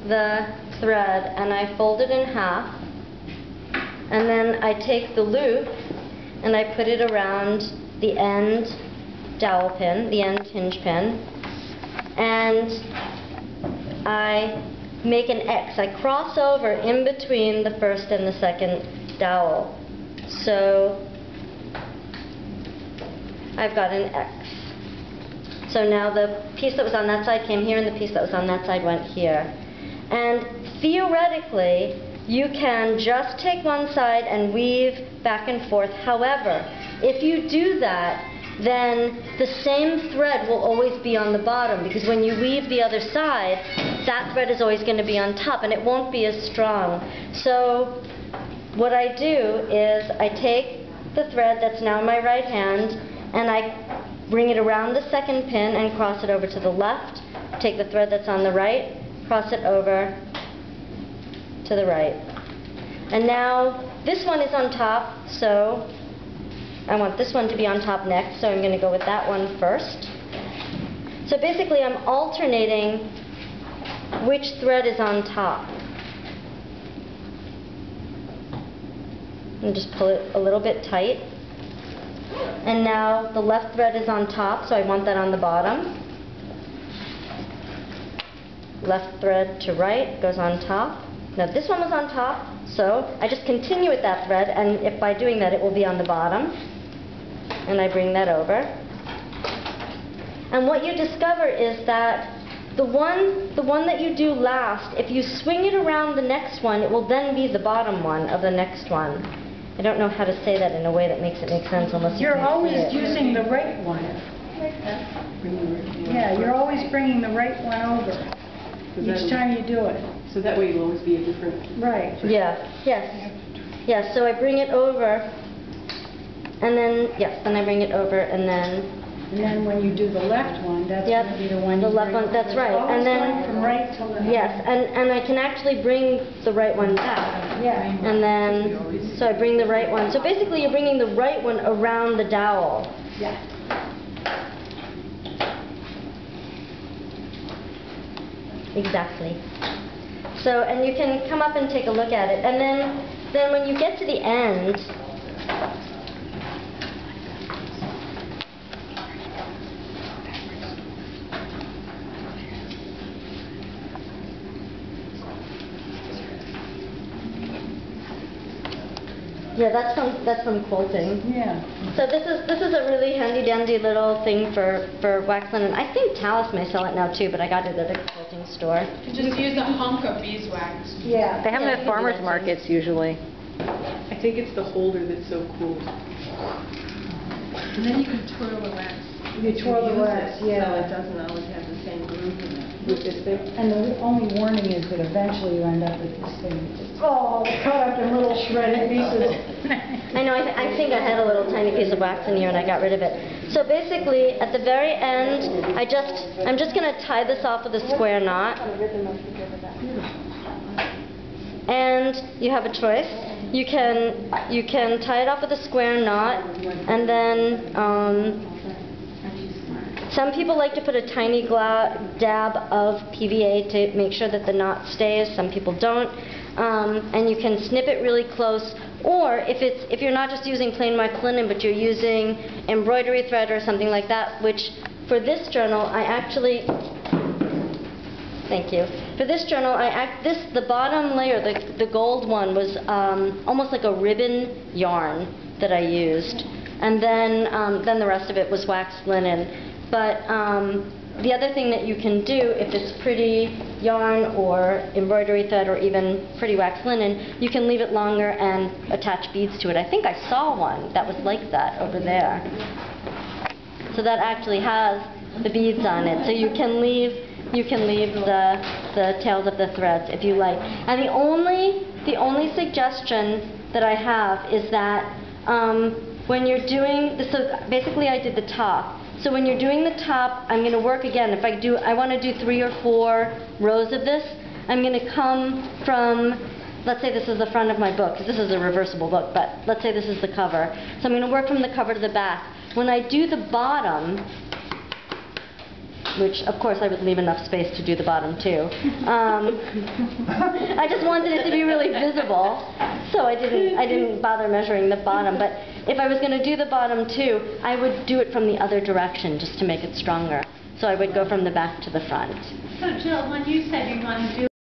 the thread and I fold it in half, and then I take the loop and I put it around the end dowel pin, the end hinge pin, and I make an X. I cross over in between the first and the second dowel. So I've got an X. So now the piece that was on that side came here and the piece that was on that side went here. And theoretically, you can just take one side and weave back and forth. However, if you do that, then the same thread will always be on the bottom, because when you weave the other side, that thread is always going to be on top and it won't be as strong. So what I do is I take the thread that's now in my right hand and I bring it around the second pin and cross it over to the left. Take the thread that's on the right, cross it over to the right. And now this one is on top, so I want this one to be on top next, so I'm going to go with that one first. So basically I'm alternating which thread is on top. And just pull it a little bit tight. And now the left thread is on top, so I want that on the bottom. Left thread to right goes on top. Now this one was on top, so I just continue with that thread, and if by doing that it will be on the bottom. And I bring that over. And what you discover is that the one that you do last, if you swing it around the next one, it will then be the bottom one of the next one. I don't know how to say that in a way that makes it make sense unless you're always using the right one. Yeah, you're always bringing the right one over each time you do it. So that way it'll always be a different... Right. Yeah. Yes. Yes, so I bring it over, and then, yes, then I bring it over, and then... And then when you do the left one, that's going to be the one. The left one, that's right. And then from right to left. Yes, and I can actually bring the right one back. Yeah. And then, so I bring the right one. So basically you're bringing the right one around the dowel. Yeah. Exactly. So, and you can come up and take a look at it. And then when you get to the end, yeah, that's from quilting. Yeah. So this is a really handy dandy little thing for wax linen. I think Talus may sell it now too, but I got it at a quilting store. You just use a hunk of beeswax. Yeah. They have them at farmers markets usually. I think it's the holder that's so cool. And then you can twirl the wax. You twirl the wax, yeah. So it doesn't always have the same groove in it. With this thing. And the only warning is that eventually you end up with this thing. Oh, cut up in little shredded pieces. I know, I think I had a little tiny piece of wax in here and I got rid of it. So basically, at the very end, I'm just going to tie this off with a square knot. And you have a choice. You can tie it off with a square knot, and then some people like to put a tiny dab of PVA to make sure that the knot stays. Some people don't. And you can snip it really close. Or if you're not just using plain wax linen, but you're using embroidery thread or something like that, which for this journal I actually... Thank you. For this journal, the bottom layer, the gold one, was almost like a ribbon yarn that I used. And then the rest of it was wax linen. But the other thing that you can do, if it's pretty yarn or embroidery thread or even pretty wax linen, you can leave it longer and attach beads to it. I think I saw one that was like that over there. So that actually has the beads on it. So you can leave the tails of the threads if you like. And the only suggestion that I have is that when you're doing this, so basically I did the top. So when you're doing the top, I'm going to work again. If I want to do 3 or 4 rows of this, I'm going to come from, let's say this is the front of my book, because this is a reversible book, but let's say this is the cover. So I'm going to work from the cover to the back. When I do the bottom, which of course I would leave enough space to do the bottom too. I just wanted it to be really visible, so I didn't bother measuring the bottom. But if I was going to do the bottom too, I would do it from the other direction just to make it stronger. So I would go from the back to the front. So Jill, when you said you want to do